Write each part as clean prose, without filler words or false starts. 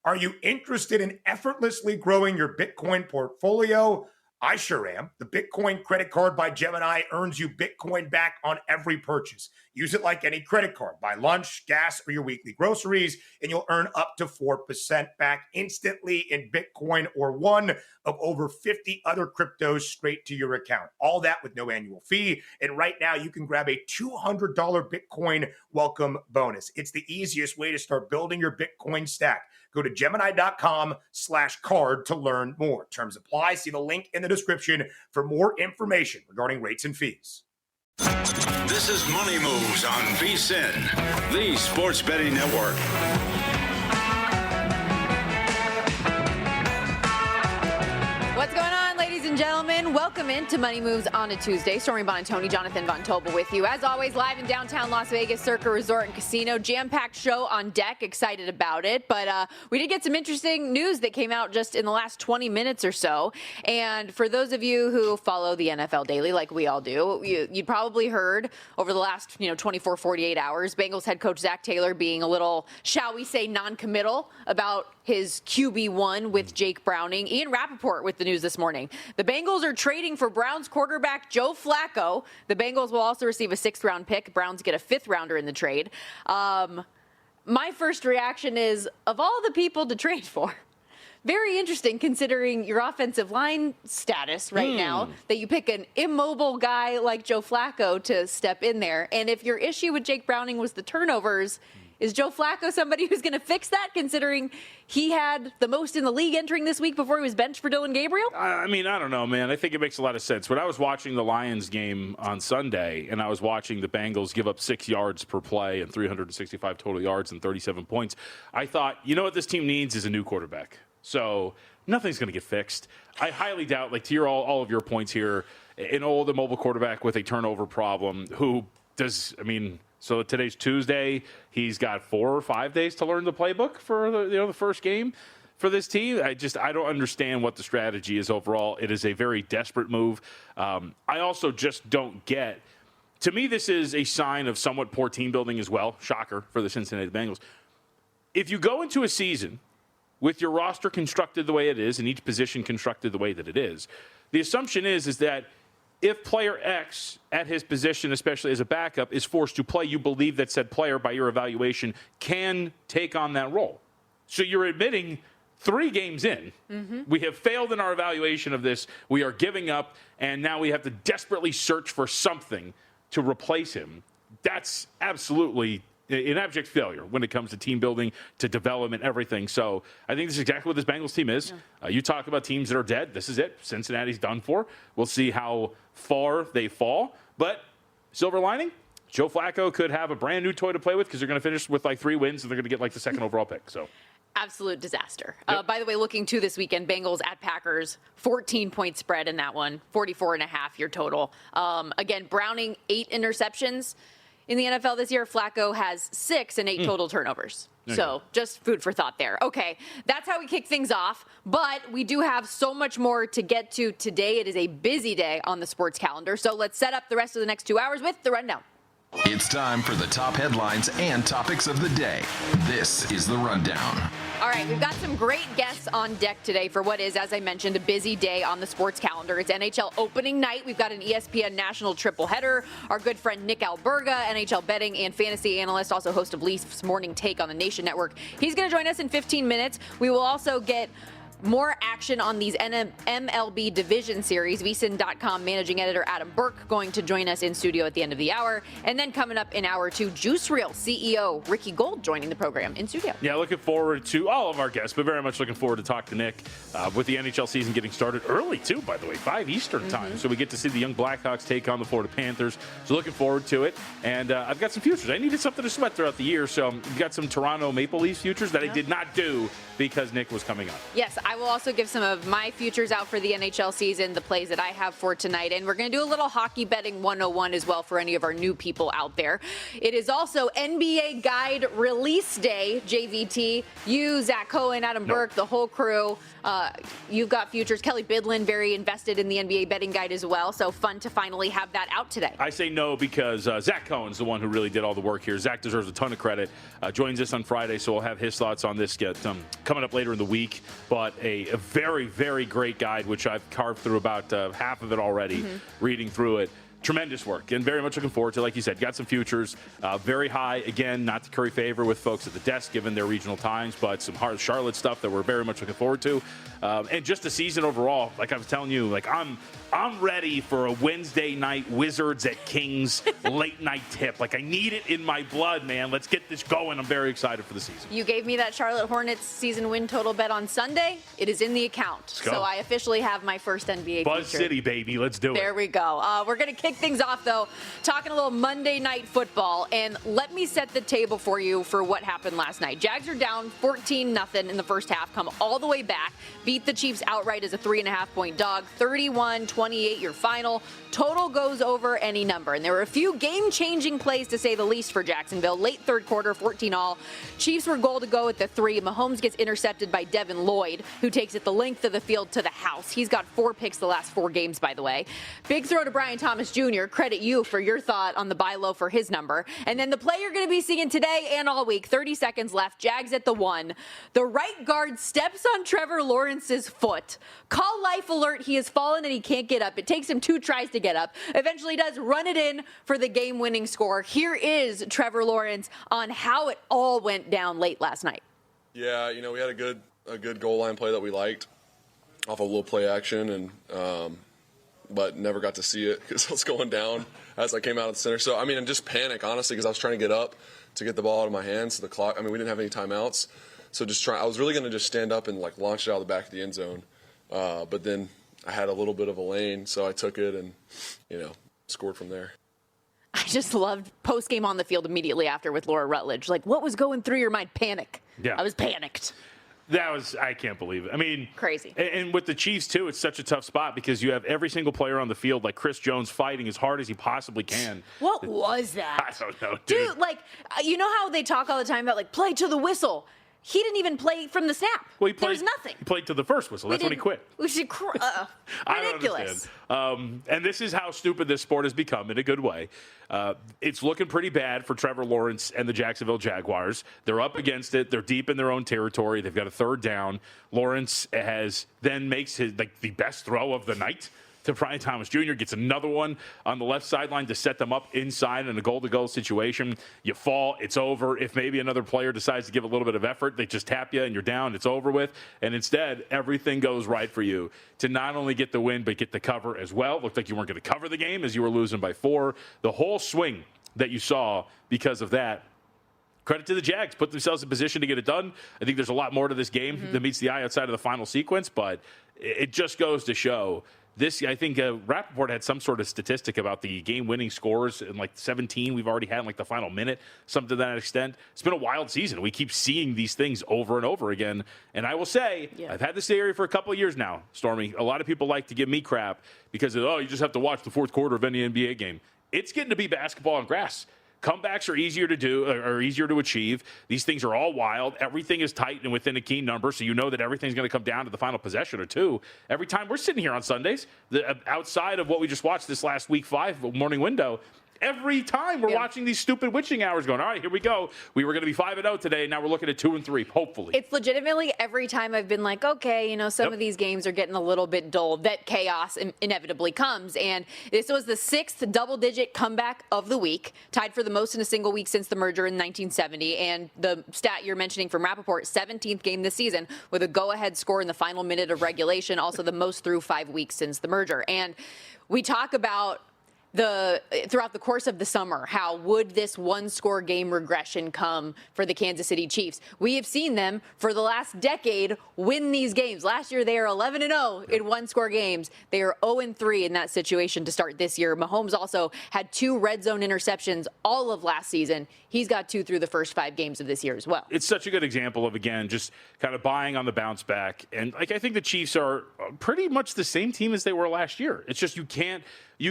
Are you interested in effortlessly growing your Bitcoin portfolio? I sure am. The Bitcoin credit card by Gemini earns you Bitcoin back on every purchase. Use it like any credit card. Buy lunch, gas, or your weekly groceries, and you'll earn up to 4% back instantly in Bitcoin or one of over 50 other cryptos straight to your account. All that with no annual fee. And right now, you can grab a $200 Bitcoin welcome bonus. It's the easiest way to start building your Bitcoin stack. Go to Gemini.com/card to learn more. Terms apply. See the link in the description for more information regarding rates and fees. This is Money Moves on VSiN, the sports betting network. What's going on, ladies and gentlemen? Welcome into Money Moves on a Tuesday. Stormy, Buonantony, Jonathan Von Tobel with you. As always, live in downtown Las Vegas, Circa Resort and Casino. Jam-packed show on deck. Excited about it. But we did get some interesting news that came out just in the last 20 minutes or so. And for those of you who follow the NFL daily, like we all do, you'd probably heard over the last 24, 48 hours, Bengals head coach Zach Taylor being a little, shall we say, non-committal about his QB1 with Jake Browning. Ian Rappaport with the news this morning. The Bengals are trading for Browns quarterback Joe Flacco. The Bengals will also receive a 6th-round pick. Browns get a 5th-rounder in the trade. My first reaction is, of all the people to trade for, very interesting considering your offensive line status right now, that you pick an immobile guy like Joe Flacco to step in there. And if your issue with Jake Browning was the turnovers, is Joe Flacco somebody who's going to fix that, considering he had the most in the league entering this week before he was benched for Dylan Gabriel? I mean, I don't know, man. I think it makes a lot of sense. When I was watching the Lions game on Sunday, and I was watching the Bengals give up 6 yards per play and 365 total yards and 37 points, I thought, you know what this team needs is a new quarterback. So nothing's going to get fixed. I highly doubt, like to your all of your points here, an old immobile quarterback with a turnover problem who does, so today's Tuesday. He's got 4 or 5 days to learn the playbook for the first game for this team. I don't understand what the strategy is overall. It is a very desperate move. I also just don't get. To me, this is a sign of somewhat poor team building as well. Shocker for the Cincinnati Bengals. If you go into a season with your roster constructed the way it is and each position constructed the way that it is, the assumption is that if player X at his position, especially as a backup, is forced to play, you believe that said player, by your evaluation, can take on that role. So you're admitting 3 games in, we have failed in our evaluation of this, we are giving up, and now we have to desperately search for something to replace him. That's absolutely an abject failure when it comes to team building, to development, everything. So I think this is exactly what this Bengals team is. Yeah. You talk about teams that are dead. This is it. Cincinnati's done for. We'll see how far they fall. But silver lining, Joe Flacco could have a brand new toy to play with because they're going to finish with 3 wins and they're going to get the 2nd overall pick. So absolute disaster. Yep. By the way, looking to this weekend, Bengals at Packers, 14-point spread in that one, 44.5 your total. Again, Browning, 8 interceptions. In the NFL this year, Flacco has 6 and 8 total turnovers. So just food for thought there. Okay, that's how we kick things off. But we do have so much more to get to today. It is a busy day on the sports calendar. So let's set up the rest of the next 2 hours with the Rundown. It's time for the top headlines and topics of the day. This is the Rundown. All right, we've got some great guests on deck today for what is, as I mentioned, a busy day on the sports calendar. It's NHL opening night. We've got an ESPN national tripleheader. Our good friend Nick Alberga, NHL betting and fantasy analyst, also host of Leafs Morning Take on the Nation Network. He's going to join us in 15 minutes. We will also get more action on these MLB Division Series. VSiN.com Managing Editor Adam Burke going to join us in studio at the end of the hour. And then coming up in hour 2, Juice Reel CEO Ricky Gold joining the program in studio. Yeah, looking forward to all of our guests, but very much looking forward to talk to Nick with the NHL season getting started early, too, by the way, 5 Eastern time. So we get to see the young Blackhawks take on the Florida Panthers. So looking forward to it. And I've got some futures. I needed something to sweat throughout the year, so we've got some Toronto Maple Leafs futures that I did not do because Nick was coming on. Yes, I will also give some of my futures out for the NHL season, the plays that I have for tonight. And we're going to do a little hockey betting 101 as well for any of our new people out there. It is also NBA Guide Release Day, JVT. You, Zach Cohen, Adam Burke, the whole crew. You've got futures. Kelly Bidlin, very invested in the NBA betting guide as well. So fun to finally have that out today. I say no because Zach Cohen's the one who really did all the work here. Zach deserves a ton of credit. Joins us on Friday, so we'll have his thoughts on this coming up later in the week. But a very, very great guide, which I've carved through about half of it already, reading through it. Tremendous work, and very much looking forward to it. Like you said, got some futures. Very high, again, not to curry favor with folks at the desk, given their regional times, but some hard Charlotte stuff that we're very much looking forward to. And just the season overall, like I was telling you, like I'm ready for a Wednesday night Wizards at Kings late night tip. Like I need it in my blood, man. Let's get this going. I'm very excited for the season. You gave me that Charlotte Hornets season win total bet on Sunday. It is in the account. So I officially have my first NBA Buzz feature. City, baby. Let's do it. There we go. We're going to kick things off, though, talking a little Monday Night Football. And let me set the table for you for what happened last night. Jags are down 14-0 in the first half, come all the way back, beat the Chiefs outright as a 3.5-point dog, 31-28 your final. Total goes over any number. And there were a few game-changing plays, to say the least, for Jacksonville. Late third quarter, 14-all. Chiefs were goal to go at the 3. Mahomes gets intercepted by Devin Lloyd, who takes it the length of the field to the house. He's got 4 picks the last 4 games, by the way. Big throw to Brian Thomas Jr. Credit you for your thought on the buy low for his number. And then the play you're going to be seeing today and all week, 30 seconds left, Jags at the 1. The right guard steps on Trevor Lawrence's foot. Call life alert. He has fallen and he can't get up. It takes him 2 tries to get up. Eventually does run it in for the game-winning score. Here is Trevor Lawrence on how it all went down late last night. Yeah, we had a good goal line play that we liked off a little play action, and but never got to see it because I was going down as I came out of the center. So, I just panic, honestly, because I was trying to get up to get the ball out of my hands. So the clock, we didn't have any timeouts. So I was really going to just stand up and launch it out of the back of the end zone. But then I had a little bit of a lane, so I took it and, scored from there. I just loved post-game on the field immediately after with Laura Rutledge. What was going through your mind? Panic. Yeah. I was panicked. I can't believe it. Crazy. And with the Chiefs, too, it's such a tough spot because you have every single player on the field, like Chris Jones, fighting as hard as he possibly can. What was that? I don't know, dude. You know how they talk all the time about, play to the whistle? He didn't even play from the snap. Well, there was nothing. He played to the first whistle. That's when he quit. We should ridiculous. I don't understand. And this is how stupid this sport has become in a good way. It's looking pretty bad for Trevor Lawrence and the Jacksonville Jaguars. They're up against it. They're deep in their own territory. They've got a 3rd down. Lawrence makes his the best throw of the night to Brian Thomas Jr., gets another one on the left sideline to set them up inside in a goal-to-goal situation. You fall, it's over. If maybe another player decides to give a little bit of effort, they just tap you and you're down, it's over with. And instead, everything goes right for you to not only get the win, but get the cover as well. Looked like you weren't going to cover the game as you were losing by 4. The whole swing that you saw because of that, credit to the Jags, put themselves in position to get it done. I think there's a lot more to this game than meets the eye outside of the final sequence, but it just goes to show this. I think Rappaport had some sort of statistic about the game-winning scores in 17 we've already had in the final minute, something to that extent. It's been a wild season. We keep seeing these things over and over again. And I will say, I've had this theory for a couple of years now, Stormy. A lot of people like to give me crap because you just have to watch the 4th quarter of any NBA game. It's getting to be basketball on grass. Comebacks are easier to do, or easier to achieve. These things are all wild. Everything is tight and within a key number, so you know that everything's going to come down to the final possession or 2. Every time we're sitting here on Sundays, outside of what we just watched this last week 5 morning window, every time we're watching these stupid witching hours going, all right, here we go. We were going to be 5-0 today. Now we're looking at 2-3, hopefully. It's legitimately every time I've been okay, some of these games are getting a little bit dull, that chaos inevitably comes. And this was the 6th double-digit comeback of the week, tied for the most in a single week since the merger in 1970. And the stat you're mentioning from Rappaport, 17th game this season with a go-ahead score in the final minute of regulation, also the most through 5 weeks since the merger. And we talk about throughout the course of the summer, how would this one-score game regression come for the Kansas City Chiefs? We have seen them for the last decade win these games. Last year, they are 11-0 in one-score games. They are 0-3 in that situation to start this year. Mahomes also had 2 red zone interceptions all of last season. He's got 2 through the first 5 games of this year as well. It's such a good example of, again, just kind of buying on the bounce back. And I think the Chiefs are pretty much the same team as they were last year. It's just you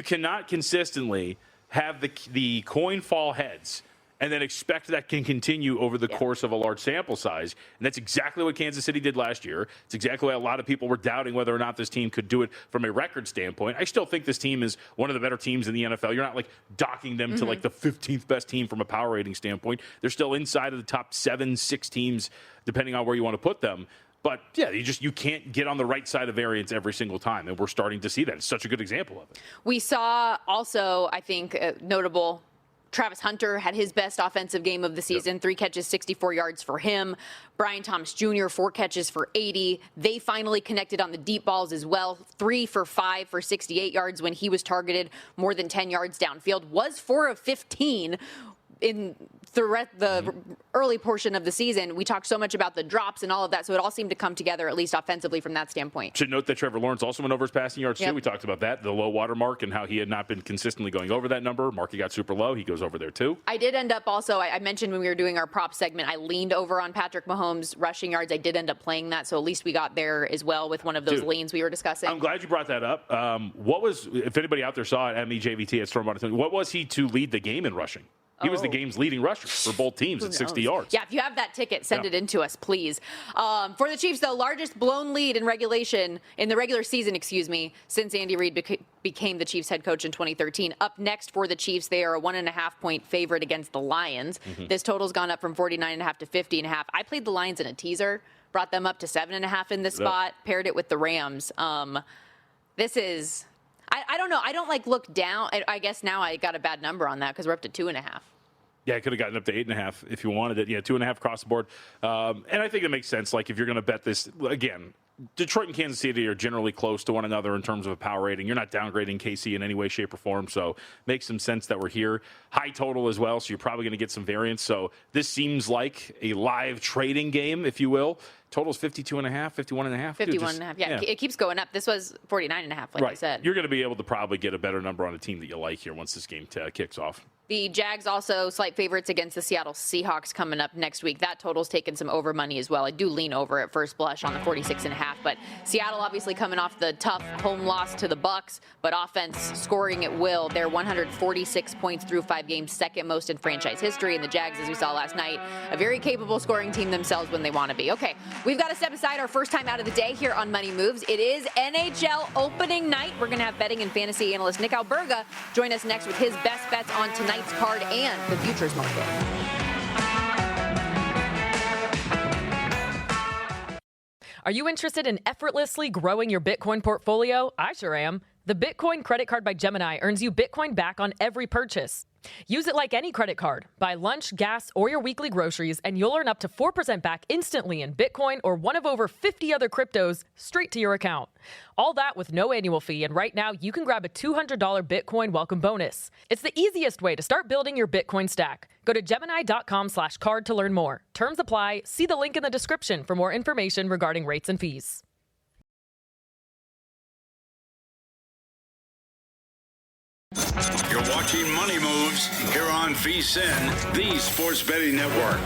cannot consistently have the coin fall heads and then expect that can continue over the course of a large sample size. And that's exactly what Kansas City did last year. It's exactly why a lot of people were doubting whether or not this team could do it from a record standpoint. I still think this team is one of the better teams in the NFL. You're not like docking them to like the 15th best team from a power rating standpoint. They're still inside of the top 7-6 teams, depending on where you want to put them. But, yeah, you can't get on the right side of variance every single time, and we're starting to see that. It's such a good example of it. We saw also, I think, notable Travis Hunter had his best offensive game of the season, 3 catches, 64 yards for him. Brian Thomas Jr., 4 catches for 80. They finally connected on the deep balls as well. 3 for 5 for 68 yards when he was targeted more than 10 yards downfield. Was 4 of 15 in the early portion of the season. We talked so much about the drops and all of that, so it all seemed to come together, at least offensively, from that standpoint. Should note that Trevor Lawrence also went over his passing yards, too. We talked about that, the low water mark, and how he had not been consistently going over that number. Markey got super low. He goes over there, too. I did end up also, I mentioned when we were doing our prop segment, I leaned over on Patrick Mahomes' rushing yards. I did end up playing that, so at least we got there as well with one of those leans we were discussing. I'm glad you brought that up. What was, if anybody out there saw it, MEJVT at Stormy, what was he to lead the game in rushing? He was the game's leading rusher for both teams at 60 yards. Yeah, if you have that ticket, send it in to us, please. For the Chiefs, the largest blown lead in the regular season, since Andy Reid became the Chiefs head coach in 2013. Up next for the Chiefs, they are a 1.5-point favorite against the Lions. This total's gone up from 49.5 to 50.5. I played the Lions in a teaser, brought them up to 7.5 in this spot, paired it with the Rams. This is... I don't know. I don't look down. I guess now I got a bad number on that because we're up to 2.5. Yeah, I could have gotten up to 8.5 if you wanted it. Yeah, 2.5 across the board. And I think it makes sense. Like if you're going to bet this, again, Detroit and Kansas City are generally close to one another in terms of a power rating. You're not downgrading KC in any way, shape, or form. So makes some sense that we're here. High total as well, so you're probably going to get some variance. So this seems like a live trading game, if you will. Total's 52.5, 51.5. 51.5. Yeah, it keeps going up. This was 49.5, like I said. You're going to be able to probably get a better number on a team that you like here once this game kicks off. The Jags also slight favorites against the Seattle Seahawks coming up next week. That total's taken some over money as well. I do lean over at first blush on the 46.5, but Seattle obviously coming off the tough home loss to the Bucs, but offense scoring at will. They're 146 points through 5 games, second most in franchise history. And the Jags, as we saw last night, a very capable scoring team themselves when they want to be. Okay, we've got to step aside our first time out of the day here on Money Moves. It is NHL opening night. We're going to have betting and fantasy analyst Nick Alberga join us next with his best bets on tonight's card and the futures market. Are you interested in effortlessly growing your Bitcoin portfolio? I sure am. The Bitcoin credit card by Gemini earns you Bitcoin back on every purchase. Use it like any credit card. Buy lunch, gas, or your weekly groceries, and you'll earn up to 4% back instantly in Bitcoin or one of over 50 other cryptos straight to your account. All that with no annual fee, and right now you can grab a $200 Bitcoin welcome bonus. It's the easiest way to start building your Bitcoin stack. Go to Gemini.com/card to learn more. Terms apply. See the link in the description for more information regarding rates and fees. You're watching Money Moves here on VSiN, the Sports Betting Network.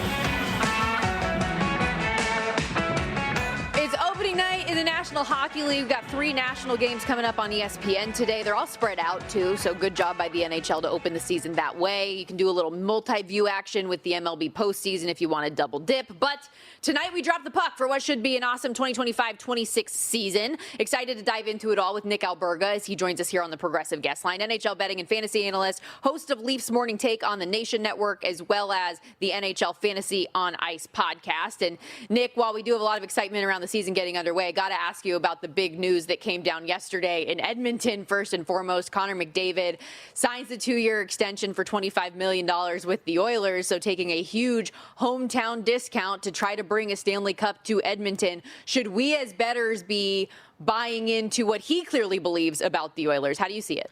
It's opening night in the National Hockey League. We've got 3 national games coming up on ESPN today. They're all spread out, too, so good job by the NHL to open the season that way. You can do a little multi-view action with the MLB postseason if you want to double dip. But tonight we drop the puck for what should be an awesome 2025-26 season. Excited to dive into it all with Nick Alberga as he joins us here on the Progressive Guest Line. NHL betting and fantasy analyst, host of Leafs Morning Take on the Nation Network, as well as the NHL Fantasy on Ice podcast. And Nick, while we do have a lot of excitement around the season getting underway, I got to ask you about the big news that came down yesterday in Edmonton. First and foremost, Connor McDavid signs the 2-year extension for $25 million with the Oilers, so taking a huge hometown discount to try to bring a Stanley Cup to Edmonton. Should we as bettors be buying into what he clearly believes about the Oilers? How do you see it?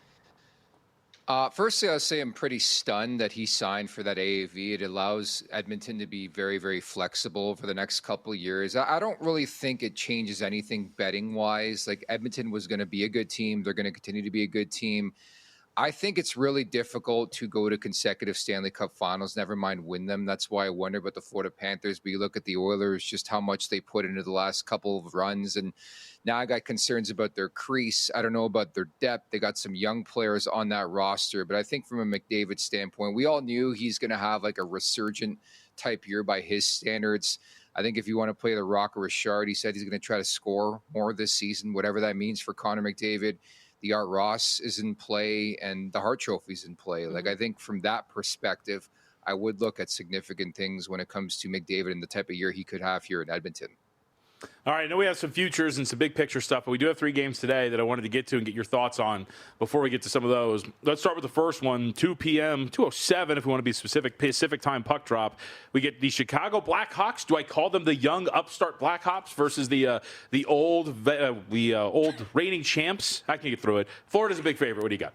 Firstly, I'll say I'm pretty stunned that he signed for that AAV. It allows Edmonton to be very, very flexible for the next couple of years. I don't really think it changes anything betting-wise. Like, Edmonton was going to be a good team. They're going to continue to be a good team. I think it's really difficult to go to consecutive Stanley Cup finals, never mind win them. That's why I wonder about the Florida Panthers. But you look at the Oilers, just how much they put into the last couple of runs. And now I got concerns about their crease. I don't know about their depth. They got some young players on that roster. But I think from a McDavid standpoint, we all knew he's going to have like a resurgent type year by his standards. I think if you want to play the Rock or Richard, he said he's going to try to score more this season, whatever that means for Connor McDavid. The Art Ross is in play and the Hart Trophy's in play. Like, I think from that perspective, I would look at significant things when it comes to McDavid and the type of year he could have here in Edmonton. All right, I know we have some futures and some big picture stuff, but we do have 3 games today that I wanted to get to and get your thoughts on before we get to some of those. Let's start with the first one, 2 p.m., 2:07 if we want to be specific, Pacific time puck drop. We get the Chicago Blackhawks. Do I call them the young upstart Blackhawks versus the old reigning champs? I can get through it. Florida's a big favorite. What do you got?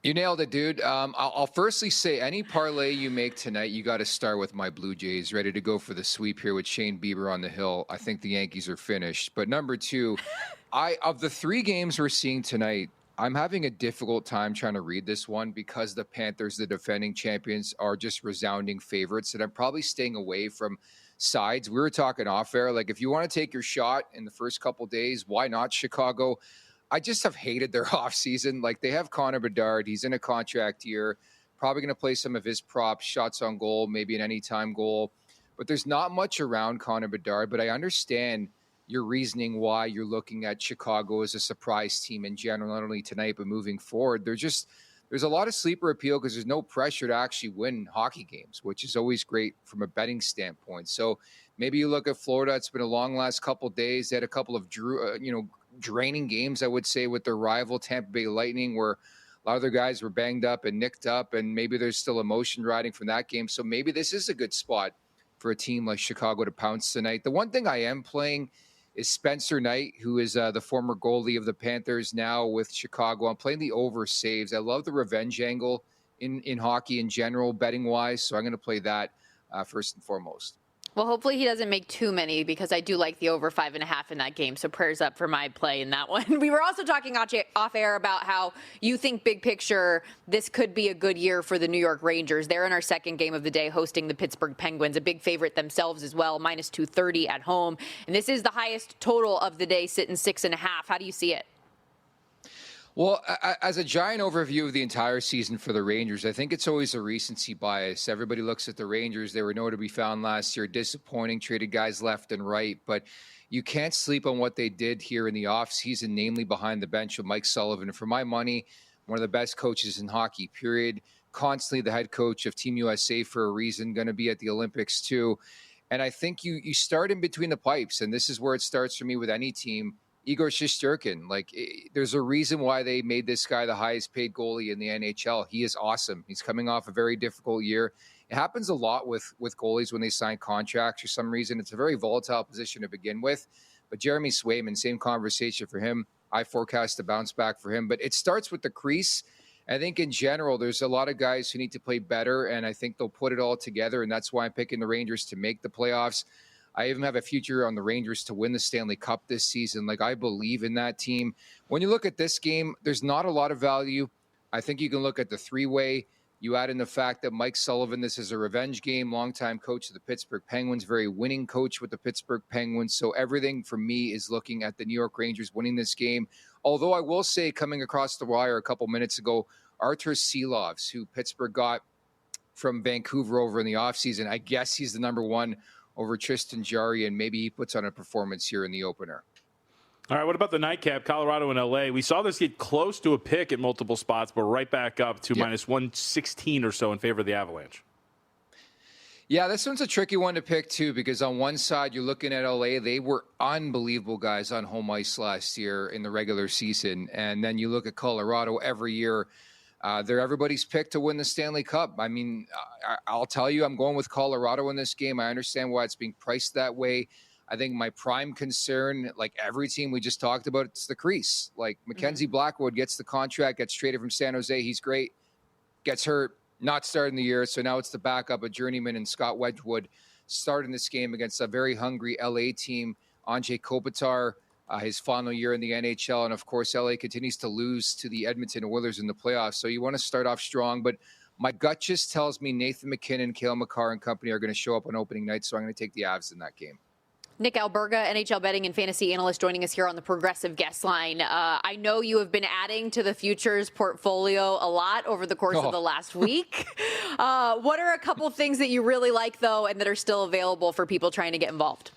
You nailed it, dude. I'll firstly say any parlay you make tonight, you got to start with my Blue Jays, ready to go for the sweep here with Shane Bieber on the hill. I think the Yankees are finished. But number 2, of the 3 games we're seeing tonight, I'm having a difficult time trying to read this one because the Panthers, the defending champions, are just resounding favorites. And I'm probably staying away from sides. We were talking off air. Like, if you want to take your shot in the first couple days, why not Chicago? I just have hated their offseason. Like, they have Connor Bedard. He's in a contract year. Probably going to play some of his props, shots on goal, maybe an anytime goal. But there's not much around Connor Bedard. But I understand your reasoning why you're looking at Chicago as a surprise team in general, not only tonight, but moving forward. There's a lot of sleeper appeal because there's no pressure to actually win hockey games, which is always great from a betting standpoint. So maybe you look at Florida. It's been a long last couple of days. They had a couple of draining games, I would say, with their rival Tampa Bay Lightning, where a lot of their guys were banged up and nicked up, and maybe there's still emotion riding from that game. So maybe this is a good spot for a team like Chicago to pounce tonight. The one thing I am playing is Spencer Knight, who is the former goalie of the Panthers, now with Chicago. I'm playing the over saves. I love the revenge angle in hockey in general, betting-wise, so I'm going to play that first and foremost. Well, hopefully he doesn't make too many because I do like the over 5.5 in that game. So prayers up for my play in that one. We were also talking off air about how you think big picture, this could be a good year for the New York Rangers. They're in our second game of the day hosting the Pittsburgh Penguins, a big favorite themselves as well, minus 230 at home. And this is the highest total of the day, sitting 6.5. How do you see it? Well, as a giant overview of the entire season for the Rangers, I think it's always a recency bias. Everybody looks at the Rangers. They were nowhere to be found last year, disappointing, traded guys left and right. But you can't sleep on what they did here in the offseason, namely behind the bench with Mike Sullivan. For my money, one of the best coaches in hockey, period. Constantly the head coach of Team USA for a reason, going to be at the Olympics too. And I think you start in between the pipes, and this is where it starts for me with any team. Igor Shesterkin, there's a reason why they made this guy the highest paid goalie in the NHL. He is awesome. He's coming off a very difficult year. It happens a lot with goalies when they sign contracts for some reason. It's a very volatile position to begin with. But Jeremy Swayman, same conversation for him. I forecast a bounce back for him. But it starts with the crease. I think in general, there's a lot of guys who need to play better, and I think they'll put it all together, and that's why I'm picking the Rangers to make the playoffs. I even have a future on the Rangers to win the Stanley Cup this season. I believe in that team. When you look at this game, there's not a lot of value. I think you can look at the 3-way. You add in the fact that Mike Sullivan, this is a revenge game, longtime coach of the Pittsburgh Penguins, very winning coach with the Pittsburgh Penguins. So everything for me is looking at the New York Rangers winning this game. Although I will say, coming across the wire a couple minutes ago, Artur Silovs, who Pittsburgh got from Vancouver over in the offseason, I guess he's the number one over Tristan Jarry, and maybe he puts on a performance here in the opener. All right, what about the nightcap, Colorado and L.A.? We saw this get close to a pick at multiple spots, but right back up to minus 116 or so in favor of the Avalanche. Yeah, this one's a tricky one to pick, too, because on one side, you're looking at L.A. They were unbelievable guys on home ice last year in the regular season. And then you look at Colorado every year. They're everybody's pick to win the Stanley Cup. I mean, I'll tell you, I'm going with Colorado in this game. I understand why it's being priced that way. I think my prime concern, like every team we just talked about, it's the crease. Like Mackenzie Blackwood gets the contract, gets traded from San Jose. He's great. Gets hurt, not starting the year. So now it's the backup, a journeyman, and Scott Wedgwood starting this game against a very hungry LA team. Anze Kopitar, his final year in the NHL. And of course, LA continues to lose to the Edmonton Oilers in the playoffs. So you want to start off strong, but my gut just tells me Nathan McKinnon, Cale Makar, and company are going to show up on opening night. So I'm going to take the Avs in that game. Nick Alberga, NHL betting and fantasy analyst, joining us here on the Progressive Guest Line. I know you have been adding to the futures portfolio a lot over the course of the last week. What are a couple things that you really like, though, and that are still available for people trying to get involved?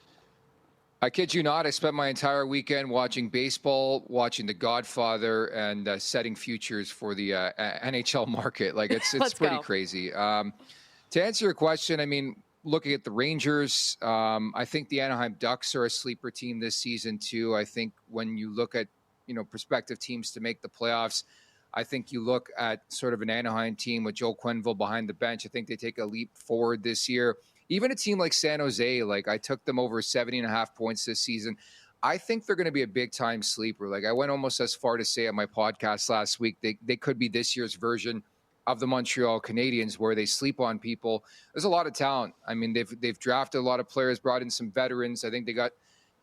I kid you not. I spent my entire weekend watching baseball, watching The Godfather, and setting futures for the NHL market. Like it's pretty crazy. To answer your question, I mean, looking at the Rangers, I think the Anaheim Ducks are a sleeper team this season too. I think when you look at, prospective teams to make the playoffs, I think you look at sort of an Anaheim team with Joe Quenneville behind the bench. I think they take a leap forward this year. Even a team like San Jose, like I took them over 70.5 points this season. I think they're going to be a big time sleeper. Like I went almost as far to say on my podcast last week, they could be this year's version of the Montreal Canadiens, where they sleep on people. There's a lot of talent. I mean, they've drafted a lot of players, brought in some veterans. I think they got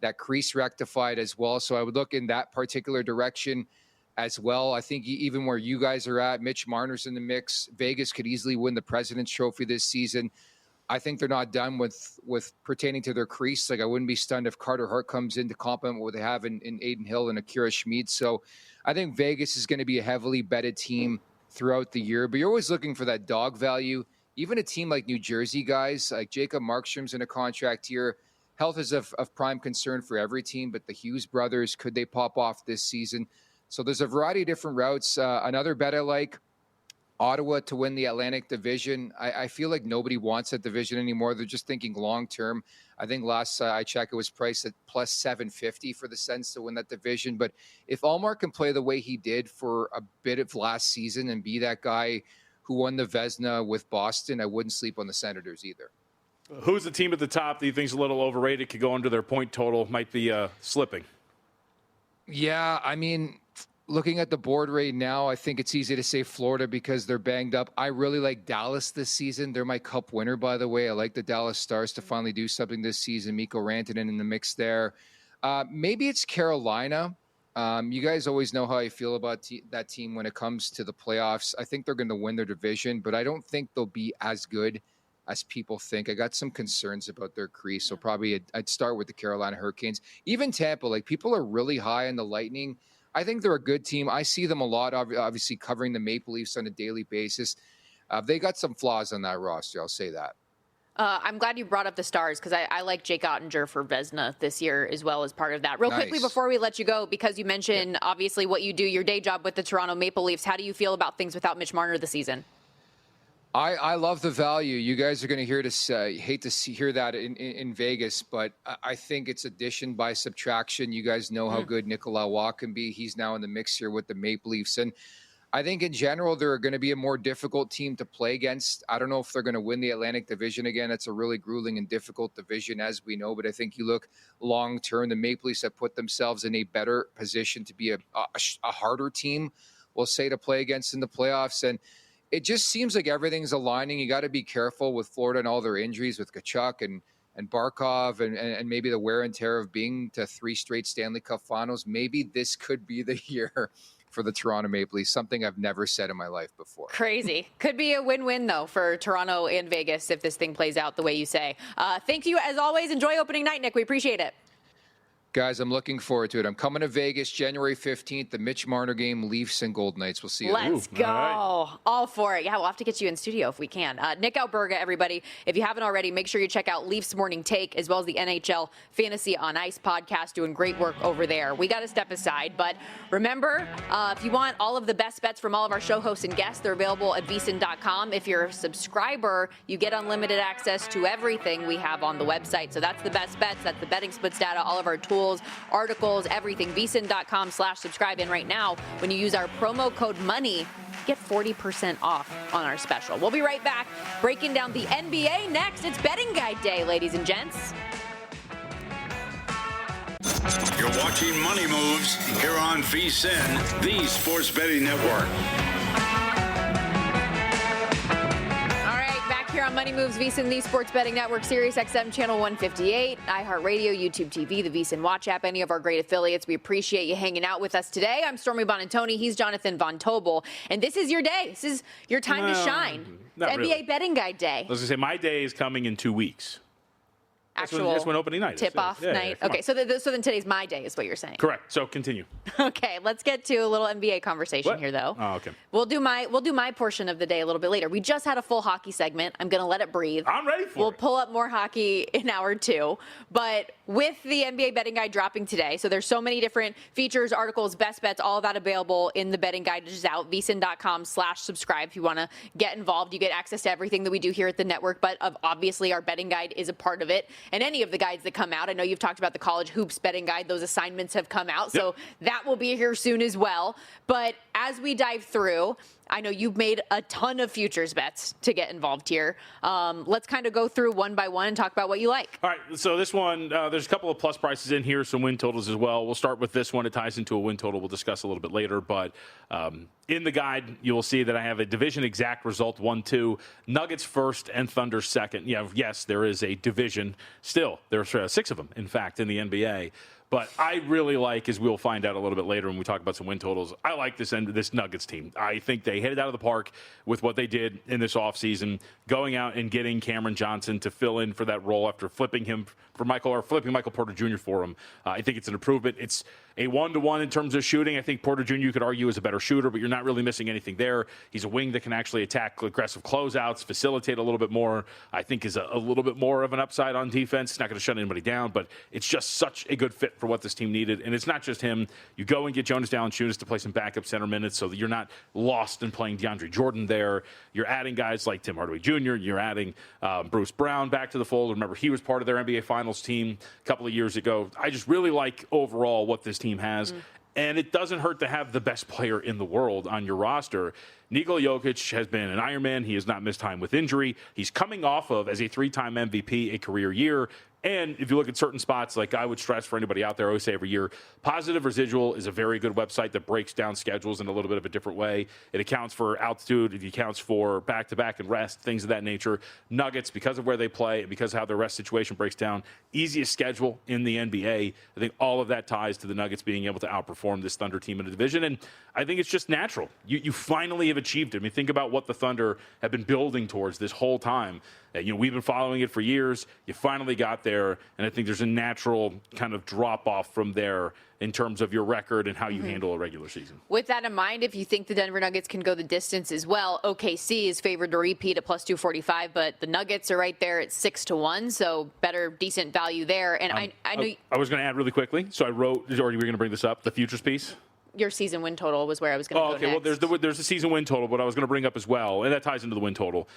that crease rectified as well. So I would look in that particular direction as well. I think even where you guys are at, Mitch Marner's in the mix. Vegas could easily win the President's Trophy this season. I think they're not done with pertaining to their crease. Like I wouldn't be stunned if Carter Hart comes in to complement what they have in Aiden Hill and Akira Schmid. So I think Vegas is going to be a heavily betted team throughout the year, but you're always looking for that dog value. Even a team like New Jersey, guys, like Jacob Markstrom's in a contract year. Health is of prime concern for every team, but the Hughes brothers, could they pop off this season? So there's a variety of different routes. Another bet I like, Ottawa to win the Atlantic Division. I feel like nobody wants that division anymore. They're just thinking long-term. I think last I checked, it was priced at plus 750 for the Sens to win that division. But if Allmark can play the way he did for a bit of last season and be that guy who won the Vezina with Boston, I wouldn't sleep on the Senators either. Who's the team at the top that you think is a little overrated, could go under their point total, might be slipping? Yeah, I mean, looking at the board right now, I think it's easy to say Florida because they're banged up. I really like Dallas this season. They're my Cup winner, by the way. I like the Dallas Stars to finally do something this season. Mikko Rantanen in the mix there. Maybe it's Carolina. You guys always know how I feel about that team when it comes to the playoffs. I think they're going to win their division, but I don't think they'll be as good as people think. I got some concerns about their crease, so probably I'd start with the Carolina Hurricanes. Even Tampa, like people are really high on the Lightning. I think they're a good team. I see them a lot, obviously covering the Maple Leafs on a daily basis. They got some flaws on that roster, I'll say that. I'm glad you brought up the Stars because I like Jake Ottinger for Vezina this year as well as part of that. Real quickly before we let you go, because you mentioned obviously what you do, your day job with the Toronto Maple Leafs, how do you feel about things without Mitch Marner this season? I love the value. You guys are going to hear hate to hear that in Vegas, but I think it's addition by subtraction. You guys know how good Nicolas Roy can be. He's now in the mix here with the Maple Leafs. And I think in general, they're going to be a more difficult team to play against. I don't know if they're going to win the Atlantic Division again. It's a really grueling and difficult division, as we know. But I think you look long term, the Maple Leafs have put themselves in a better position to be a harder team, we'll say, to play against in the playoffs. And it just seems like everything's aligning. You got to be careful with Florida and all their injuries with Tkachuk and Barkov and maybe the wear and tear of being to 3 straight Stanley Cup finals. Maybe this could be the year for the Toronto Maple Leafs, something I've never said in my life before. Crazy. Could be a win-win, though, for Toronto and Vegas if this thing plays out the way you say. Thank you, as always. Enjoy opening night, Nick. We appreciate it. Guys, I'm looking forward to it. I'm coming to Vegas January 15th, the Mitch Marner game, Leafs and Golden Knights. We'll see you. Let's go. All for it. Yeah, we'll have to get you in studio if we can. Nick Alberga, everybody. If you haven't already, make sure you check out Leafs Morning Take as well as the NHL Fantasy on Ice podcast, doing great work over there. We got to step aside, but remember, if you want all of the best bets from all of our show hosts and guests, they're available at VSiN.com. If you're a subscriber, you get unlimited access to everything we have on the website. So that's the best bets. That's the betting splits data, all of our tools, articles, everything. VSiN.com/subscribe. And right now, when you use our promo code MONEY, get 40% off on our special. We'll be right back breaking down the NBA next. It's betting guide day, ladies and gents. You're watching Money Moves here on VSiN, the Sports Betting Network. Here on Money Moves, VSiN, the Sports Betting Network, Sirius XM Channel 158, iHeartRadio, YouTube TV, the VSiN Watch app, any of our great affiliates. We appreciate you hanging out with us today. I'm Stormy Buonantony. He's Jonathan Von Tobel. And this is your day. This is your time to shine. It's NBA really. Betting Guide Day. I was going to say, my day is coming in 2 weeks. That's when opening night is. Tip-off night. Okay, so then today's my day is what you're saying. Correct. So continue. Okay, let's get to a little NBA conversation here, though. Oh, okay. We'll do my portion of the day a little bit later. We just had a full hockey segment. I'm going to let it breathe. I'm ready for it. We'll pull up more hockey in hour 2. But with the NBA Betting Guide dropping today, so there's so many different features, articles, best bets, all of that available in the betting guide, which is out, vsin.com/subscribe. If you want to get involved, you get access to everything that we do here at the network. But obviously, our betting guide is a part of it. And any of the guides that come out. I know you've talked about the college hoops betting guide. Those assignments have come out. So that will be here soon as well. But as we dive through, I know you've made a ton of futures bets to get involved here. Let's kind of go through one by one and talk about what you like. All right. So this one, there's a couple of plus prices in here, some win totals as well. We'll start with this one. It ties into a win total we'll discuss a little bit later. But in the guide, you will see that I have a division exact result 1-2. Nuggets first and Thunder second. Yeah, yes, there is a division. Still, there's 6 of them, in fact, in the NBA. But I really like, as we'll find out a little bit later when we talk about some win totals, I like this Nuggets team. I think they hit it out of the park with what they did in this offseason, going out and getting Cameron Johnson to fill in for that role after flipping Michael Porter Jr. for him. I think it's an improvement. It's a 1-to-1 in terms of shooting. I think Porter Jr., you could argue, is a better shooter, but you're not really missing anything there. He's a wing that can actually attack aggressive closeouts, facilitate a little bit more. I think is a little bit more of an upside on defense. It's not going to shut anybody down, but it's just such a good fit for what this team needed. And it's not just him. You go and get Jonas Valanciunas to play some backup center minutes so that you're not lost in playing DeAndre Jordan there. You're adding guys like Tim Hardaway Jr. You're adding Bruce Brown back to the fold. Remember, he was part of their NBA Finals team a couple of years ago. I just really like overall what this team has. And it doesn't hurt to have the best player in the world on your roster. Nikola Jokic has been an Iron Man. He has not missed time with injury. He's coming off of, as a 3-time MVP, a career year. And if you look at certain spots, like I would stress for anybody out there, I always say every year, Positive Residual is a very good website that breaks down schedules in a little bit of a different way. It accounts for altitude. It accounts for back-to-back and rest, things of that nature. Nuggets, because of where they play and because of how their rest situation breaks down, easiest schedule in the NBA. I think all of that ties to the Nuggets being able to outperform this Thunder team in the division. And I think it's just natural. You finally have achieved it. I mean, think about what the Thunder have been building towards this whole time. We've been following it for years. You finally got there, and I think there's a natural kind of drop-off from there in terms of your record and how you handle a regular season. With that in mind, if you think the Denver Nuggets can go the distance as well, OKC is favored to repeat at plus 245, but the Nuggets are right there at 6-1, so better, decent value there. And I know I was going to add really quickly, so I wrote, or you were going to bring this up, the futures piece? Your season win total was where I was going to go next. Well, there's the season win total, but I was going to bring up as well, and that ties into the win total.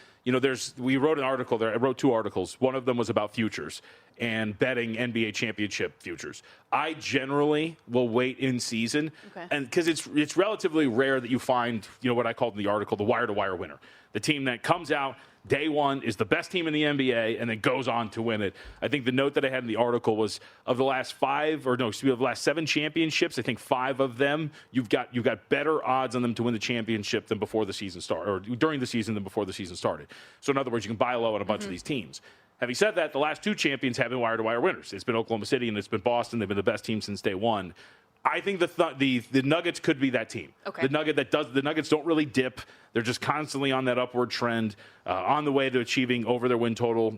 We wrote an article there. I wrote 2 articles. One of them was about futures and betting NBA championship futures. I generally will wait in season, and because it's relatively rare that you find what I called in the article the wire-to-wire winner, the team that comes out day one, is the best team in the NBA, and then goes on to win it. I think the note that I had in the article was of the last 7 championships, I think 5 of them, you've got better odds on them to win the championship than before the season started, or during the season than before the season started. So in other words, you can buy low on a bunch of these teams. Having said that, the last 2 champions have been wire-to-wire winners. It's been Oklahoma City and it's been Boston. They've been the best team since day one. I think the Nuggets could be that team. Okay. The Nuggets don't really dip. They're just constantly on that upward trend, on the way to achieving over their win total,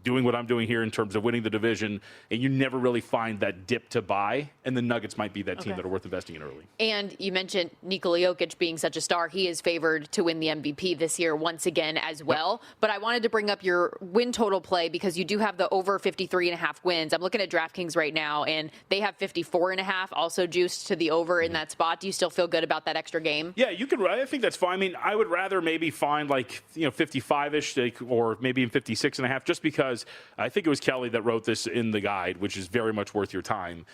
doing what I'm doing here in terms of winning the division, and you never really find that dip to buy, and the Nuggets might be that team that are worth investing in early. And you mentioned Nikola Jokic being such a star. He is favored to win the MVP this year once again as well. But I wanted to bring up your win total play because you do have the over 53.5 wins. I'm looking at DraftKings right now, and they have 54.5 also juiced to the over in that spot. Do you still feel good about that extra game? Yeah, you can. I think that's fine. I mean, I would rather maybe find 55-ish or maybe even 56.5 just because I think it was Kelly that wrote this in the guide, which is very much worth your time.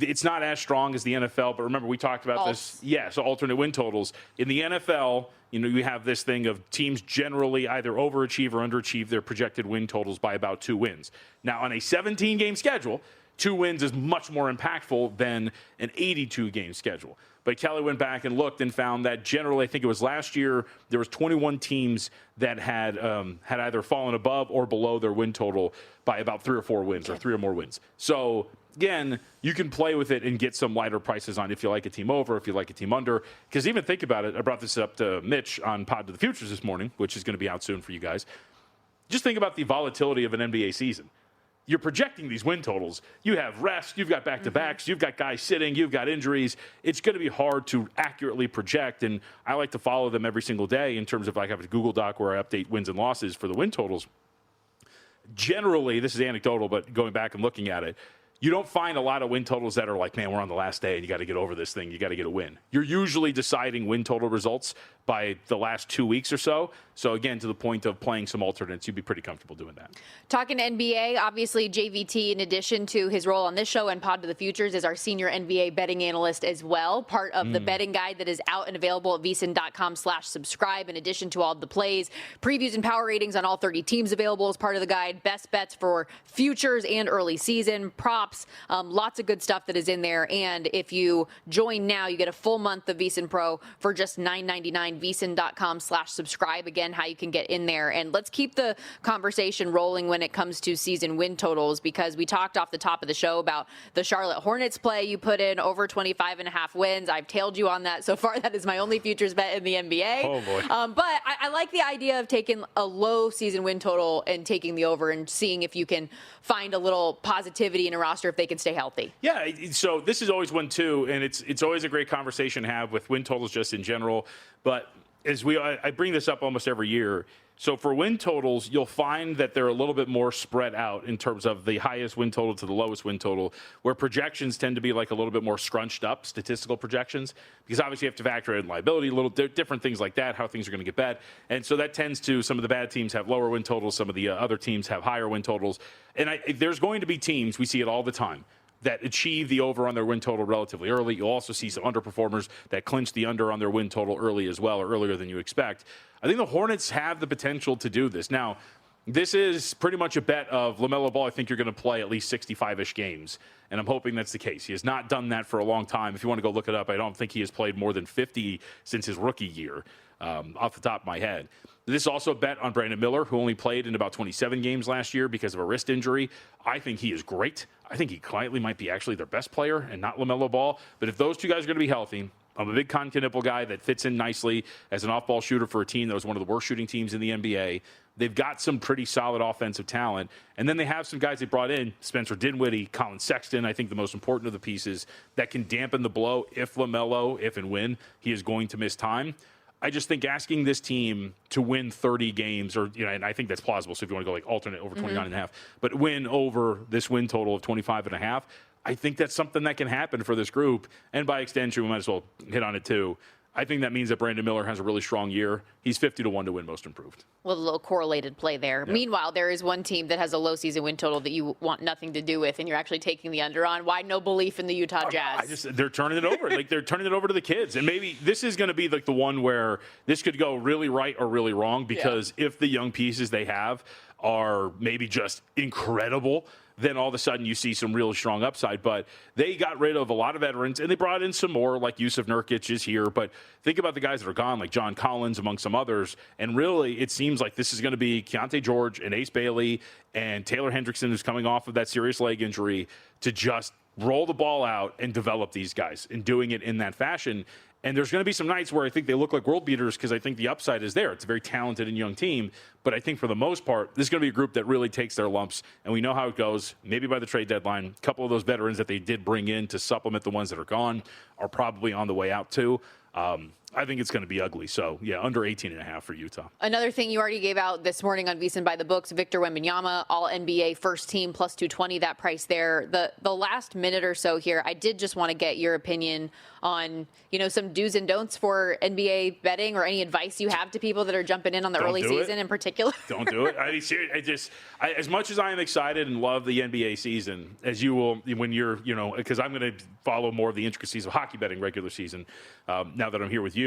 It's not as strong as the NFL, but remember we talked about this. Yeah, so alternate win totals. In the NFL, you have this thing of teams generally either overachieve or underachieve their projected win totals by about 2 wins. Now, on a 17-game schedule, 2 wins is much more impactful than an 82-game schedule. But Kelly went back and looked and found that generally, I think it was last year, there was 21 teams that had either fallen above or below their win total by about 3 or 4 wins or 3 or more wins. So again, you can play with it and get some lighter prices on if you like a team over, if you like a team under. Because even think about it, I brought this up to Mitch on Pod to the Futures this morning, which is going to be out soon for you guys. Just think about the volatility of an NBA season. You're projecting these win totals. You have rest, you've got back-to-backs, you've got guys sitting, you've got injuries. It's going to be hard to accurately project, and I like to follow them every single day in terms of, like, I have a Google Doc where I update wins and losses for the win totals. Generally, this is anecdotal, but going back and looking at it, you don't find a lot of win totals that are like, man, we're on the last day and you got to get over this thing. You got to get a win. You're usually deciding win total results by the last 2 weeks or so. So, again, to the point of playing some alternates, you'd be pretty comfortable doing that. Talking NBA, obviously JVT, in addition to his role on this show and Pod to the Futures, is our senior NBA betting analyst as well. Part of the betting guide that is out and available at VSiN.com/subscribe. In addition to all the plays, previews, and power ratings on all 30 teams available as part of the guide. Best bets for futures and early season, props, lots of good stuff that is in there. And if you join now, you get a full month of VSiN Pro for just $9.99. VSiN.com/subscribe. Again, how you can get in there. And let's keep the conversation rolling when it comes to season win totals, because we talked off the top of the show about the Charlotte Hornets play you put in over 25.5 wins. I've tailed you on that so far. That is my only futures bet in the NBA. Oh, boy. But I like the idea of taking a low season win total and taking the over and seeing if you can find a little positivity in a roster if they can stay healthy. Yeah, so this is always one, too, and it's always a great conversation to have with win totals just in general. But as I bring this up almost every year, so for win totals, you'll find that they're a little bit more spread out in terms of the highest win total to the lowest win total, where projections tend to be like a little bit more scrunched up, statistical projections, because obviously you have to factor in liability, little different things like that, how things are going to get bet. And so that tends to, some of the bad teams have lower win totals, some of the other teams have higher win totals. And there's going to be teams, we see it all the time, that achieve the over on their win total relatively early. You'll also see some underperformers that clinch the under on their win total early as well, or earlier than you expect. I think the Hornets have the potential to do this. Now, this is pretty much a bet of LaMelo Ball. I think you're going to play at least 65-ish games, and I'm hoping that's the case. He has not done that for a long time. If you want to go look it up, I don't think he has played more than 50 since his rookie year, off the top of my head. This is also a bet on Brandon Miller, who only played in about 27 games last year because of a wrist injury. I think he is great. I think he quietly might be actually their best player and not LaMelo Ball. But if those two guys are going to be healthy, I'm a big Con Knipple guy that fits in nicely as an off-ball shooter for a team that was one of the worst shooting teams in the NBA. They've got some pretty solid offensive talent. And then they have some guys they brought in, Spencer Dinwiddie, Colin Sexton, I think the most important of the pieces, that can dampen the blow if LaMelo, if and when he is going to miss time. I just think asking this team to win 30 games, or, and I think that's plausible, so if you want to go like alternate over 29.5, but win over this win total of 25.5, I think that's something that can happen for this group. And by extension, we might as well hit on it too. I think that means that Brandon Miller has a really strong year. He's 50-1 to win most improved. Well, a little correlated play there. Yeah. Meanwhile, there is one team that has a low season win total that you want nothing to do with, and you're actually taking the under on. Why no belief in the Utah Jazz? They're turning it over. They're turning it over to the kids. And maybe this is going to be like the one where this could go really right or really wrong, because if the young pieces they have are maybe just incredible, then all of a sudden you see some really strong upside. But they got rid of a lot of veterans, and they brought in some more, like Yusuf Nurkic is here. But think about the guys that are gone, like John Collins, among some others. And really, it seems like this is going to be Keontae George and Ace Bailey and Taylor Hendrickson, who's coming off of that serious leg injury, to just roll the ball out and develop these guys, and doing it in that fashion. And there's going to be some nights where I think they look like world beaters, because I think the upside is there. It's a very talented and young team. But I think for the most part, this is going to be a group that really takes their lumps. And we know how it goes. Maybe by the trade deadline, a couple of those veterans that they did bring in to supplement the ones that are gone are probably on the way out too. I think it's going to be ugly. So, yeah, under 18.5 for Utah. Another thing you already gave out this morning on VSiN by the books, Victor Wembanyama, all-NBA first team, plus 220, that price there. The last minute or so here, I did just want to get your opinion on, some do's and don'ts for NBA betting, or any advice you have to people that are jumping in on the early season in particular. Don't do it. I mean, seriously, as much as I am excited and love the NBA season, as you will when you're, because I'm going to follow more of the intricacies of hockey betting regular season now that I'm here with you.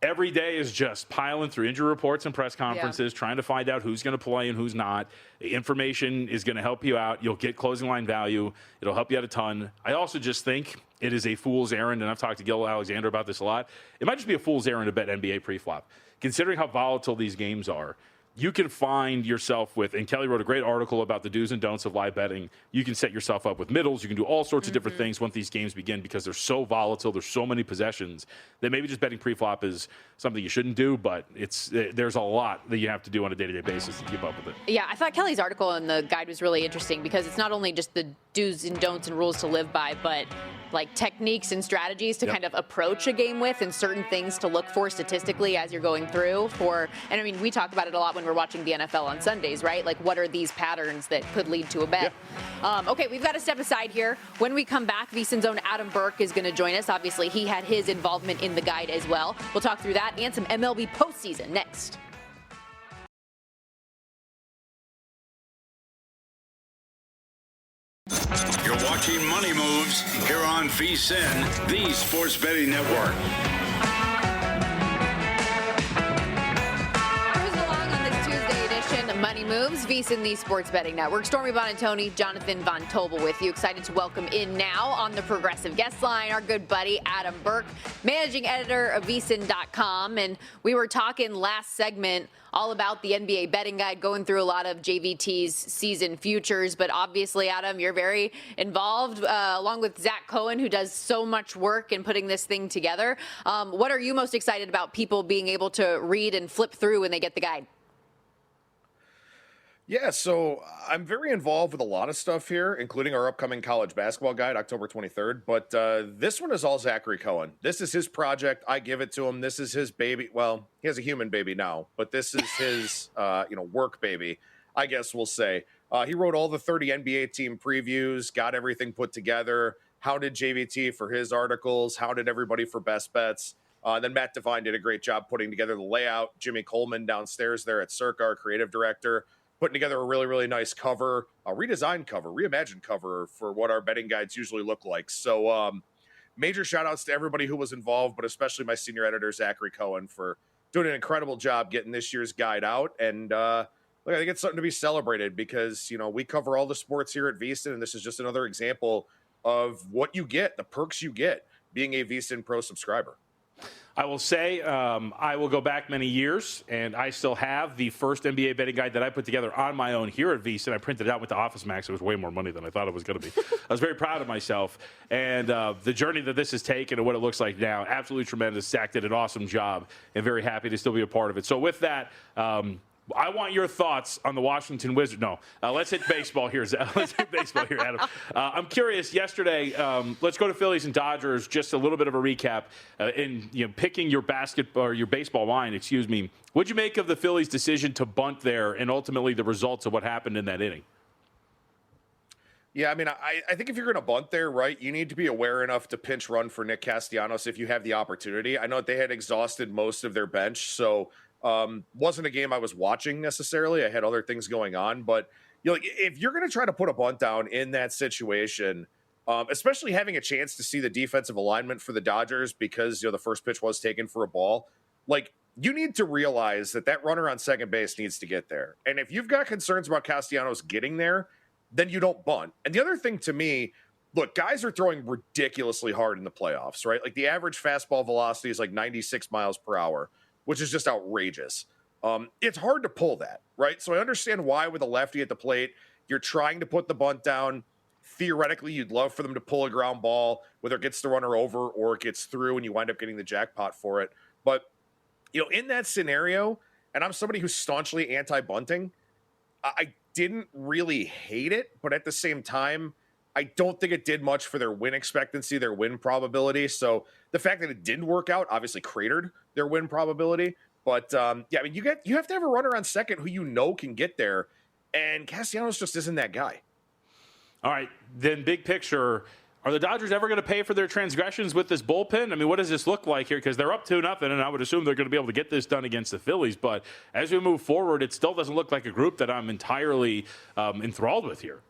every day is just piling through injury reports and press conferences, trying to find out who's going to play and who's not. The information is going to help you out. You'll get closing line value. It'll help you out a ton. I also just think it is a fool's errand, and I've talked to Gil Alexander about this a lot. It might just be a fool's errand to bet NBA pre-flop. Considering how volatile these games are, you can find yourself with, and Kelly wrote a great article about the do's and don'ts of live betting. You can set yourself up with middles. You can do all sorts of different things once these games begin because they're so volatile. There's so many possessions that maybe just betting pre-flop is something you shouldn't do, but there's a lot that you have to do on a day-to-day basis to keep up with it. Yeah, I thought Kelly's article in the guide was really interesting because it's not only just the do's and don'ts and rules to live by, but like techniques and strategies to kind of approach a game with and certain things to look for statistically as you're going through and I mean, we talk about it a lot when we're watching the NFL on Sundays, right? Like what are these patterns that could lead to a bet? Okay, we've got to step aside here. When we come back, VSiN's own Adam Burke is going to join us. Obviously, he had his involvement in the guide as well. We'll talk through that and some MLB postseason next. You're watching Money Moves here on VSiN, the Sports Betting Network. Cruising along on this Tuesday edition of Money Moves, VSiN, the Sports Betting Network. Stormy, Buonantony, Jonathan Von Tobel with you. Excited to welcome in now on the Progressive Guest Line our good buddy Adam Burke, Managing Editor of VSiN.com. And we were talking last segment all about the NBA betting guide, going through a lot of JVT's season futures. But obviously, Adam, you're very involved, along with Zach Cohen, who does so much work in putting this thing together. What are you most excited about people being able to read and flip through when they get the guide? Yeah, so I'm very involved with a lot of stuff here, including our upcoming college basketball guide, October 23rd. But this one is all Zachary Cohen. This is his project. I give it to him. This is his baby. Well, he has a human baby now, but this is his, work baby, I guess we'll say. He wrote all the 30 NBA team previews, got everything put together. How did JVT for his articles? How did everybody for best bets? Then Matt Devine did a great job putting together the layout. Jimmy Coleman downstairs there at Circa, our creative director, putting together a really, really nice cover, a redesigned cover, reimagined cover for what our betting guides usually look like. So major shout outs to everybody who was involved, but especially my senior editor, Zachary Cohen, for doing an incredible job getting this year's guide out. And look, I think it's something to be celebrated because, we cover all the sports here at VSiN, and this is just another example of what you get, the perks you get being a VSiN Pro subscriber. I will say I will go back many years, and I still have the first NBA betting guide that I put together on my own here at VSiN. I printed it out with the Office Max. It was way more money than I thought it was going to be. I was very proud of myself. And the journey that this has taken and what it looks like now, absolutely tremendous. Zach did an awesome job, and very happy to still be a part of it. So with that, I want your thoughts on the Washington Wizards. No, let's hit baseball here. Let's hit baseball here, Adam. I'm curious. Yesterday, let's go to Phillies and Dodgers. Just a little bit of a recap in picking your basketball or your baseball line. Excuse me. What'd you make of the Phillies' decision to bunt there, and ultimately the results of what happened in that inning? Yeah, I mean, I think if you're going to bunt there, right, you need to be aware enough to pinch run for Nick Castellanos if you have the opportunity. I know they had exhausted most of their bench, so wasn't a game I was watching necessarily. I had other things going on, but if you're going to try to put a bunt down in that situation, especially having a chance to see the defensive alignment for the Dodgers because the first pitch was taken for a ball, you need to realize that runner on second base needs to get there. And if you've got concerns about Castellanos getting there, then you don't bunt. And the other thing to me, look, guys are throwing ridiculously hard in the playoffs, right? Like the average fastball velocity is like 96 miles per hour, which is just outrageous. It's hard to pull that, right? So I understand why with a lefty at the plate, you're trying to put the bunt down. Theoretically, you'd love for them to pull a ground ball, whether it gets the runner over or it gets through and you wind up getting the jackpot for it. But, in that scenario, and I'm somebody who's staunchly anti-bunting, I didn't really hate it, but at the same time, I don't think it did much for their win expectancy, their win probability. So the fact that it didn't work out obviously cratered their win probability. But you have to have a runner on second who can get there, and Castellanos just isn't that guy. All right, then big picture, are the Dodgers ever going to pay for their transgressions with this bullpen? I mean, what does this look like here? Because they're up 2-0, and I would assume they're going to be able to get this done against the Phillies. But as we move forward, it still doesn't look like a group that I'm entirely enthralled with here.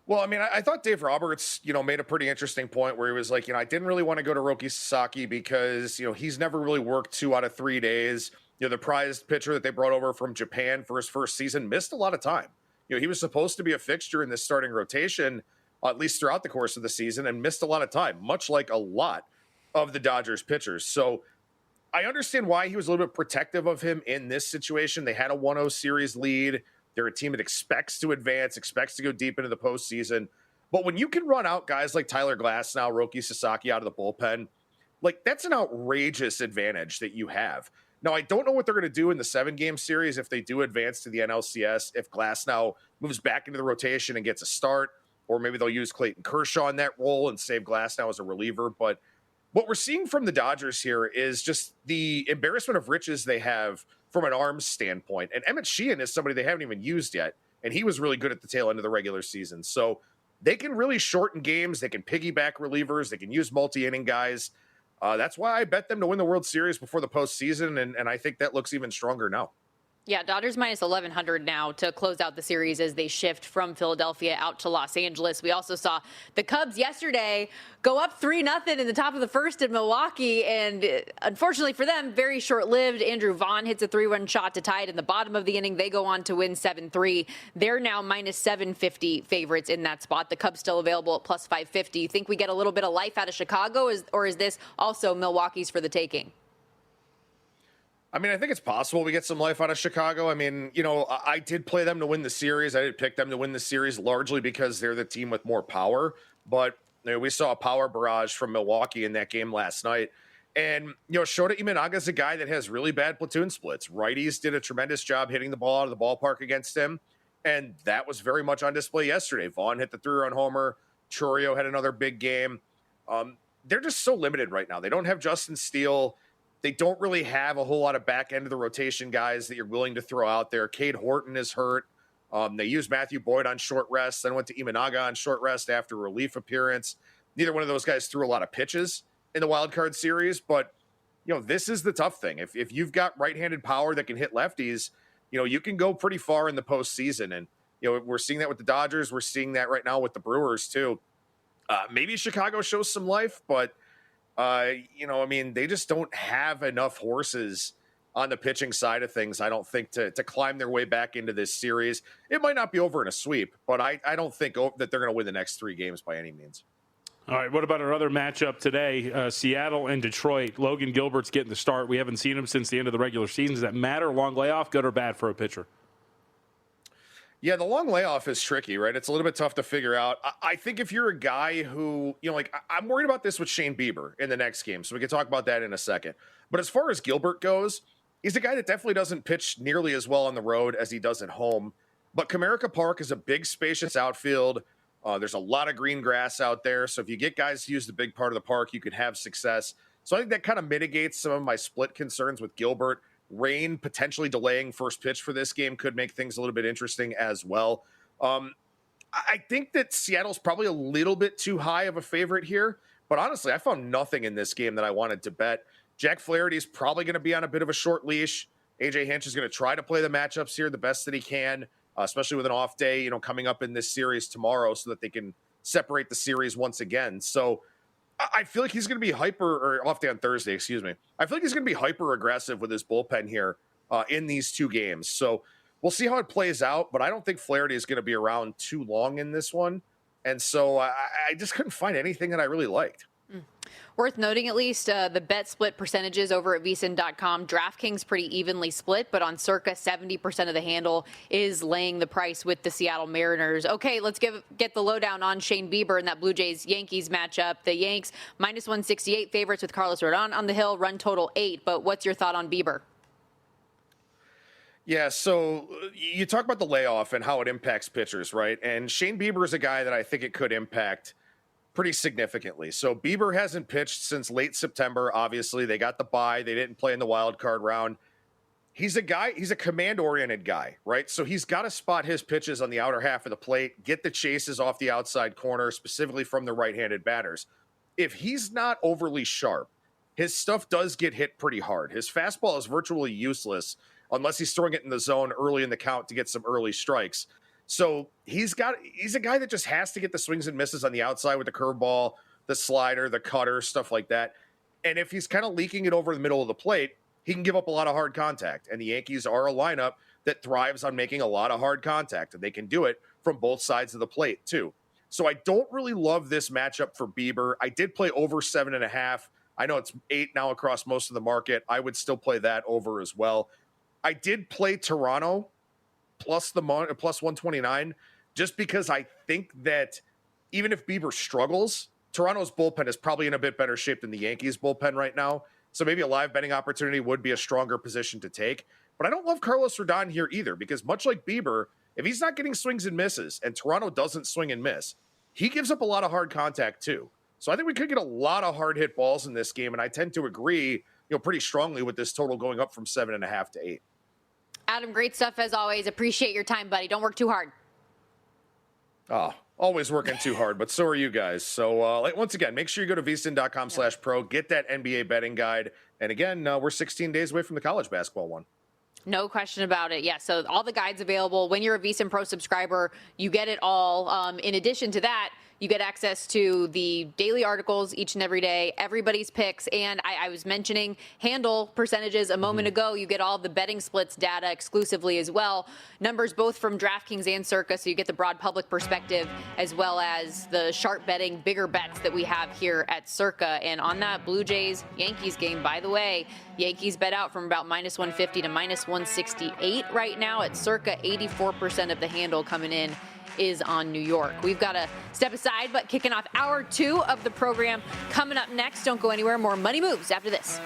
Well, I mean, I thought Dave Roberts, made a pretty interesting point where he was like, I didn't really want to go to Roki Sasaki because, he's never really worked 2 out of 3 days. The prized pitcher that they brought over from Japan for his first season missed a lot of time. He was supposed to be a fixture in this starting rotation, at least throughout the course of the season, and missed a lot of time, much like a lot of the Dodgers pitchers. So I understand why he was a little bit protective of him in this situation. They had a 1-0 series lead. They're a team that expects to advance, expects to go deep into the postseason. But when you can run out guys like Tyler Glasnow, Roki Sasaki out of the bullpen, that's an outrageous advantage that you have. Now, I don't know what they're going to do in the 7-game series if they do advance to the NLCS, if Glasnow moves back into the rotation and gets a start, or maybe they'll use Clayton Kershaw in that role and save Glasnow as a reliever. But what we're seeing from the Dodgers here is just the embarrassment of riches they have from an arms standpoint. And Emmett Sheehan is somebody they haven't even used yet, and he was really good at the tail end of the regular season. So they can really shorten games. They can piggyback relievers. They can use multi-inning guys. That's why I bet them to win the World Series before the postseason, and I think that looks even stronger now. Yeah, Dodgers minus 1,100 now to close out the series as they shift from Philadelphia out to Los Angeles. We also saw the Cubs yesterday go up 3-0 in the top of the first in Milwaukee, and unfortunately for them, very short-lived. Andrew Vaughn hits a 3-run shot to tie it in the bottom of the inning. They go on to win 7-3. They're now minus 750 favorites in that spot. The Cubs still available at plus 550. You think we get a little bit of life out of Chicago, or is this also Milwaukee's for the taking? I mean, I think it's possible we get some life out of Chicago. I mean, I did play them to win the series. I did pick them to win the series largely because they're the team with more power. But we saw a power barrage from Milwaukee in that game last night. And, Shota Imanaga is a guy that has really bad platoon splits. Righties did a tremendous job hitting the ball out of the ballpark against him. And that was very much on display yesterday. Vaughn hit the 3-run homer. Chourio had another big game. They're just so limited right now. They don't have Justin Steele. They don't really have a whole lot of back end of the rotation guys that you're willing to throw out there. Cade Horton is hurt. They used Matthew Boyd on short rest, then went to Imanaga on short rest after a relief appearance. Neither one of those guys threw a lot of pitches in the wild card series, but this is the tough thing. If you've got right-handed power that can hit lefties, you can go pretty far in the postseason. And we're seeing that with the Dodgers. We're seeing that right now with the Brewers too. Maybe Chicago shows some life, but they just don't have enough horses on the pitching side of things, I don't think, to climb their way back into this series. It might not be over in a sweep, but I don't think that they're going to win the next 3 games by any means. All right, what about our other matchup today? Seattle and Detroit. Logan Gilbert's getting the start. We haven't seen him since the end of the regular season. Does that matter? Long layoff, good or bad for a pitcher? Yeah, the long layoff is tricky, right? It's a little bit tough to figure out. I think if you're a guy who, I'm worried about this with Shane Bieber in the next game, so we can talk about that in a second. But as far as Gilbert goes, he's a guy that definitely doesn't pitch nearly as well on the road as he does at home. But Comerica Park is a big, spacious outfield. There's a lot of green grass out there. So if you get guys to use the big part of the park, you could have success. So I think that kind of mitigates some of my split concerns with Gilbert. Rain potentially delaying first pitch for this game could make things a little bit interesting as well. I think that Seattle's probably a little bit too high of a favorite here, but honestly, I found nothing in this game that I wanted to bet. Jack Flaherty's probably going to be on a bit of a short leash. AJ Hinch is going to try to play the matchups here the best that he can, especially with an off day, coming up in this series tomorrow so that they can separate the series once again. So I feel like he's going to be off day on Thursday, excuse me. I feel like he's going to be hyper aggressive with his bullpen here in these 2 games. So we'll see how it plays out, but I don't think Flaherty is going to be around too long in this one. And so I just couldn't find anything that I really liked. Worth noting, at least, the bet split percentages over at VSiN.com. DraftKings pretty evenly split, but on circa 70% of the handle is laying the price with the Seattle Mariners. Okay, let's get the lowdown on Shane Bieber in that Blue Jays-Yankees matchup. The Yanks, minus 168 favorites with Carlos Rodon on the hill, run total 8. But what's your thought on Bieber? Yeah, so you talk about the layoff and how it impacts pitchers, right? And Shane Bieber is a guy that I think it could impact pretty significantly. So Bieber hasn't pitched since late September. Obviously, they got the bye. They didn't play in the wild card round. He's a command-oriented guy, right? So he's got to spot his pitches on the outer half of the plate, get the chases off the outside corner, specifically from the right-handed batters. If he's not overly sharp, his stuff does get hit pretty hard. His fastball is virtually useless unless he's throwing it in the zone early in the count to get some early strikes. So he's a guy that just has to get the swings and misses on the outside with the curveball, the slider, the cutter, stuff like that. And if he's kind of leaking it over the middle of the plate, he can give up a lot of hard contact. And the Yankees are a lineup that thrives on making a lot of hard contact, and they can do it from both sides of the plate too. So I don't really love this matchup for Bieber. I did play over 7.5. I know it's 8 now across most of the market. I would still play that over as well. I did play Toronto plus 129, just because I think that even if Bieber struggles, Toronto's bullpen is probably in a bit better shape than the Yankees bullpen right now. So maybe a live betting opportunity would be a stronger position to take. But I don't love Carlos Rodon here either, because much like Bieber, if he's not getting swings and misses and Toronto doesn't swing and miss, he gives up a lot of hard contact too. So I think we could get a lot of hard hit balls in this game. And I tend to agree, pretty strongly with this total going up from 7.5 to 8. Adam, great stuff as always. Appreciate your time, buddy. Don't work too hard. Oh, always working too hard, but so are you guys. So once again, make sure you go to VSiN.com/pro, get that NBA betting guide. And again, we're 16 days away from the college basketball one. No question about it. Yeah, so all the guides available. When you're a VSiN Pro subscriber, you get it all. In addition to that, you get access to the daily articles each and every day, everybody's picks, and I was mentioning handle percentages a moment ago. You get all the betting splits data exclusively as well. Numbers both from DraftKings and Circa, so you get the broad public perspective as well as the sharp betting, bigger bets that we have here at Circa. And on that Blue Jays-Yankees game, by the way, Yankees bet out from about minus 150 to minus 168 right now at Circa. 84% of the handle coming in is on New York. We've got to step aside, but kicking off hour 2 of the program coming up next. Don't go anywhere. More Money Moves after this.